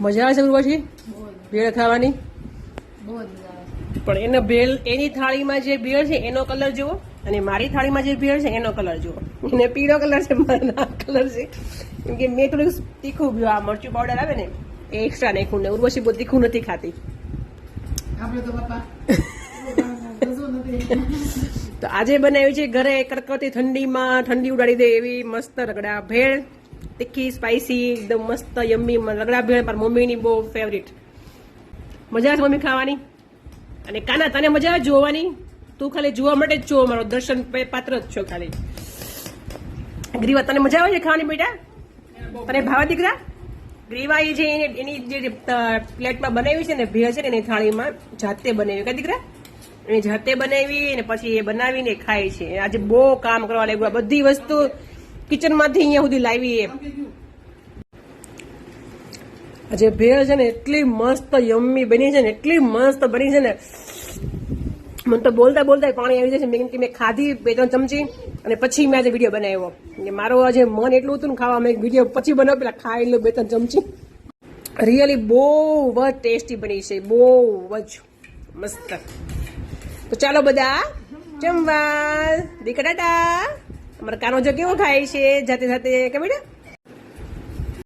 મજા આવે છે ઉર્વશી ભેળ ખાવાની? પણ એને ભેળ એની થાળીમાં જે ભેળ છે એનો કલર જુઓ અને મારી થાળીમાં જે ભેળ છે એનો કલર જુઓ. એને પીળો કલર છે, મારો લાલ કલર છે. કેમ કે મેં થોડું તીખું આ મરચું પાવડર આવે ને એ એક્સ્ટ્રા નાખ્યું ને ઉર્વશી બહુ તીખું નથી ખાતી. તો આજે બનાવ્યું છે ઘરે કડકડતી ઠંડીમાં ઠંડી ઉડાડી દે એવી મસ્ત રગડા ભેળ, તીખી સ્પાઈસી એકદમ મસ્ત યમ્મી રગડા ભેળ. પણ મમ્મીની બહુ ફેવરિટ. મજા આવે મમ્મી ખાવાની. અને કાના તને મજા આવે જોવાની? તું ખાલી જોવા માટે જ જો, મારો દર્શન પાત્ર જ છો ખાલી. ગ્રીવા તને મજા આવે છે ખાવાની બેટા? તને ભાવે દીકરા? ગ્રીવા એ છે એની જે પ્લેટમાં બનાવી છે ને ભેળ છે ને એની થાળીમાં જાતે બનાવી કા દીકરા? એ જાતે બનાવી અને પછી એ બનાવીને ખાય છે. આજે બહુ કામ કરવા લાગ્યું. બધી વસ્તુ કિચનમાંથી અહીંયા સુધી લાવી. આજે ભેળ છે ને એટલી મસ્ત યમ્મી બની છે ને, એટલી મસ્ત બની છે ને, મને તો બોલતા બોલતા પાણી આવી જશે. કેમ કે મેં ખાધી 2-3 ચમચી અને પછી મેં આજે વિડીયો બનાવ્યો. મારો આજે મન એટલું હતું ને ખાવા, મેં વિડીયો પછી બનાવ્યો, પેલા ખાઈ લો 2-3 ચમચી. રિયલી બહુ જ ટેસ્ટી બની છે, બહુ જ મસ્ત. તો ચાલો બધા જમવા. દીકરા અમારા કાનો જો કેવો ખાય છે જાતે જાતે કે બેટા?